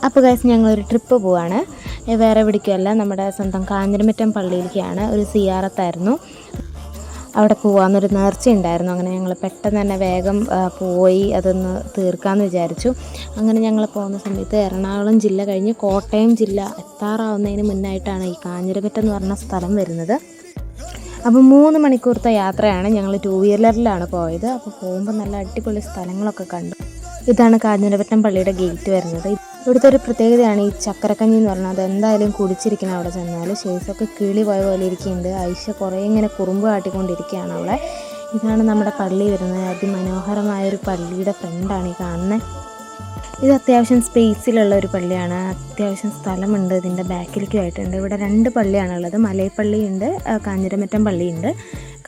അപ്പോൾ ഗൈസ് ഞങ്ങളൊരു ട്രിപ്പ് പോവാണ്. വേറെ എവിടേക്കുമല്ല, നമ്മുടെ സ്വന്തം കാഞ്ഞിരമറ്റം പള്ളിയിലേക്കാണ്. ഒരു സിയാറത്തായിരുന്നു, അവിടെ പോകാമെന്നൊരു നേർച്ച ഉണ്ടായിരുന്നു. അങ്ങനെ ഞങ്ങൾ പെട്ടെന്ന് തന്നെ വേഗം പോയി അതൊന്ന് തീർക്കാമെന്ന് വിചാരിച്ചു. അങ്ങനെ ഞങ്ങൾ പോകുന്ന സമയത്ത് എറണാകുളം ജില്ല കഴിഞ്ഞ് കോട്ടയം ജില്ല എത്താറാവുന്നതിന് മുന്നായിട്ടാണ് ഈ കാഞ്ഞിരമറ്റം എന്ന് പറഞ്ഞ സ്ഥലം വരുന്നത്. അപ്പോൾ 3 മണിക്കൂറത്തെ യാത്രയാണ്. ഞങ്ങൾ 2 വീലറിലാണ് പോയത്. അപ്പോൾ പോകുമ്പോൾ നല്ല അടിപൊളി സ്ഥലങ്ങളൊക്കെ കണ്ടു. ഇതാണ് കാഞ്ഞിരമറ്റം പള്ളിയുടെ ഗേറ്റ് വരുന്നത്. ഇവിടുത്തെ ഒരു പ്രത്യേകതയാണ് ഈ ചക്കരക്കഞ്ഞി എന്ന് പറഞ്ഞാൽ. അതെന്തായാലും കുടിച്ചിരിക്കണം അവിടെ ചെന്നാൽ. ഷേസൊക്കെ കിളി പോയ പോലെ ഇരിക്കുന്നുണ്ട്. ഐഷ കുറേ ഇങ്ങനെ കുറുമ്പ് കാട്ടിക്കൊണ്ടിരിക്കുകയാണ് അവിടെ. ഇതാണ് നമ്മുടെ പള്ളി വരുന്നത്. അതിമനോഹരമായൊരു പള്ളിയുടെ ഫ്രണ്ടാണ് ഈ കാണുന്നത്. ഇത് അത്യാവശ്യം സ്പേസിലുള്ള ഒരു പള്ളിയാണ്. അത്യാവശ്യം സ്ഥലമുണ്ട് ഇതിൻ്റെ ബാക്കിലേക്കുമായിട്ടുണ്ട്. ഇവിടെ 2 പള്ളിയാണുള്ളത്. മലയപ്പള്ളിയുണ്ട്, കാഞ്ഞിരമറ്റം പള്ളിയുണ്ട്.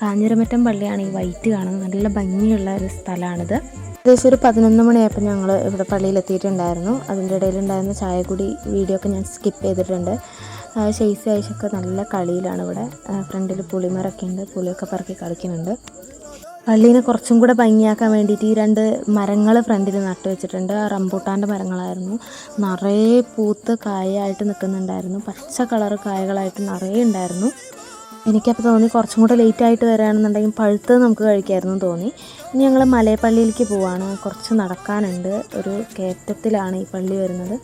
കാഞ്ഞിരമറ്റം പള്ളിയാണ് ഈ വൈറ്റ് കാണുന്നത്. നല്ല ഭംഗിയുള്ള ഒരു സ്ഥലമാണിത്. ഏകദേശം ഒരു 11 മണിയായപ്പോൾ ഞങ്ങൾ ഇവിടെ പള്ളിയിലെത്തിയിട്ടുണ്ടായിരുന്നു. അതിൻ്റെ ഇടയിലുണ്ടായിരുന്ന ചായക്കുടി വീഡിയോ ഒക്കെ ഞാൻ സ്കിപ്പ് ചെയ്തിട്ടുണ്ട്. ഐഷൊക്കെ നല്ല കളിയിലാണ്. ഇവിടെ ഫ്രണ്ടിൽ പുളിമരൊക്കെ ഉണ്ട്, പുളിയൊക്കെ പറക്കി കളിക്കുന്നുണ്ട്. പള്ളീനെ കുറച്ചും കൂടെ ഭംഗിയാക്കാൻ വേണ്ടിയിട്ട് ഈ 2 മരങ്ങൾ ഫ്രണ്ടിൽ നട്ടു വെച്ചിട്ടുണ്ട്. റംബൂട്ടാൻ്റെ മരങ്ങളായിരുന്നു. നിറയെ പൂത്ത് കായായിട്ട് നിൽക്കുന്നുണ്ടായിരുന്നു. പച്ച കളർ കായകളായിട്ട് നിറയെ ഉണ്ടായിരുന്നു. എനിക്കപ്പോൾ തോന്നി കുറച്ചും കൂടെ ലേറ്റായിട്ട് വരികയാണെന്നുണ്ടെങ്കിൽ പഴുത്തത് നമുക്ക് കഴിക്കാമായിരുന്നു തോന്നി. ഇനി ഞങ്ങൾ മലയപ്പള്ളിയിലേക്ക് പോവാണ്. കുറച്ച് നടക്കാനുണ്ട്. ഒരു കയറ്റത്തിലാണ് ഈ പള്ളി വരുന്നത്.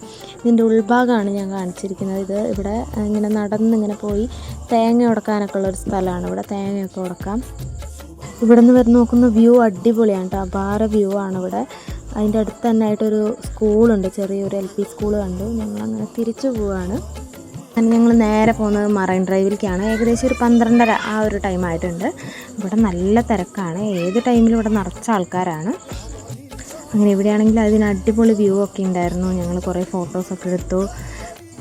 ഇതിൻ്റെ ഉൾഭാഗമാണ് ഞാൻ കാണിച്ചിരിക്കുന്നത്. ഇത് ഇവിടെ ഇങ്ങനെ നടന്നിങ്ങനെ പോയി തേങ്ങ ഉടക്കാനൊക്കെ ഉള്ളൊരു സ്ഥലമാണ്. ഇവിടെ തേങ്ങയൊക്കെ ഉടക്കാം. ഇവിടെ നിന്ന് വരുന്ന നോക്കുന്ന വ്യൂ അടിപൊളിയാണ് കേട്ടോ. അപാര വ്യൂ ആണ് ഇവിടെ. അതിൻ്റെ അടുത്ത് തന്നെ ആയിട്ടൊരു സ്കൂളുണ്ട്, ചെറിയൊരു LP സ്കൂൾ കണ്ടു. ഞങ്ങളങ്ങനെ തിരിച്ചു പോവുകയാണ്. അങ്ങനെ ഞങ്ങൾ നേരെ പോകുന്നത് മറൈൻ ഡ്രൈവിലേക്കാണ്. ഏകദേശം ഒരു 12:30 ആ ഒരു ടൈം ആയിട്ടുണ്ട്. ഇവിടെ നല്ല തിരക്കാണ്. ഏത് ടൈമിലും ഇവിടെ നിറച്ച ആൾക്കാരാണ്. അങ്ങനെ ഇവിടെയാണെങ്കിൽ അതിന് അടിപൊളി വ്യൂ ഒക്കെ ഉണ്ടായിരുന്നു. ഞങ്ങൾ കുറേ ഫോട്ടോസൊക്കെ എടുത്തു.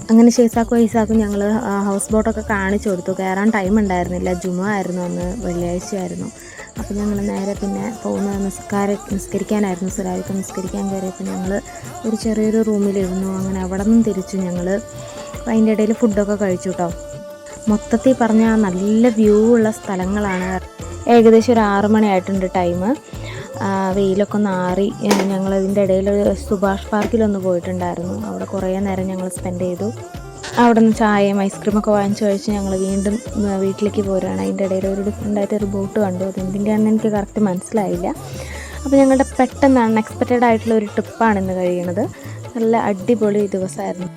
അങ്ങനെ ഷേസാക്കും ഞങ്ങൾ ഹൗസ് ബോട്ടൊക്കെ കാണിച്ചു കൊടുത്തു. കയറാൻ ടൈം ഉണ്ടായിരുന്നില്ല. ജുമുഅ ആയിരുന്നു അന്ന്, വെള്ളിയാഴ്ചയായിരുന്നു. അപ്പോൾ ഞങ്ങൾ നേരെ പിന്നെ പോകുന്നത് നിസ്കരിക്കാനായിരുന്നു. സുരാവിക്ക് നിസ്കരിക്കാൻ കയറിയപ്പോൾ ഞങ്ങൾ ഒരു ചെറിയൊരു റൂമിലിരുന്നു. അങ്ങനെ അവിടെ നിന്നും തിരിച്ചു ഞങ്ങൾ. അതിൻ്റെ ഇടയിൽ ഫുഡൊക്കെ കഴിച്ചു കേട്ടോ. മൊത്തത്തിൽ പറഞ്ഞാൽ നല്ല വ്യൂ ഉള്ള സ്ഥലങ്ങളാണ്. ഏകദേശം ഒരു 6 മണിയായിട്ടുണ്ട് ടൈം. വെയിലൊക്കെ ഒന്ന് ആറി. ഞങ്ങളതിൻ്റെ ഇടയിൽ സുഭാഷ് പാർക്കിലൊന്ന് പോയിട്ടുണ്ടായിരുന്നു. അവിടെ കുറേ നേരം ഞങ്ങൾ സ്പെൻഡ് ചെയ്തു. അവിടെ നിന്ന് ചായയും ഐസ്ക്രീമൊക്കെ വാങ്ങിച്ച് കഴിച്ച് ഞങ്ങൾ വീണ്ടും വീട്ടിലേക്ക് പോരുകയാണ്. അതിൻ്റെ ഇടയിൽ ഒരു ഡിഫറെൻ്റായിട്ടൊരു ബോട്ട് കണ്ടു. അതെന്തിൻ്റെയാണെന്ന് എനിക്ക് കറക്റ്റ് മനസ്സിലായില്ല. അപ്പോൾ ഞങ്ങളുടെ പെട്ടെന്ന് അൺഎക്സ്പെക്റ്റഡ് ആയിട്ടുള്ള ഒരു ട്രിപ്പാണ് ഇന്ന് കഴിയുന്നത്. നല്ല അടിപൊളി ദിവസമായിരുന്നു.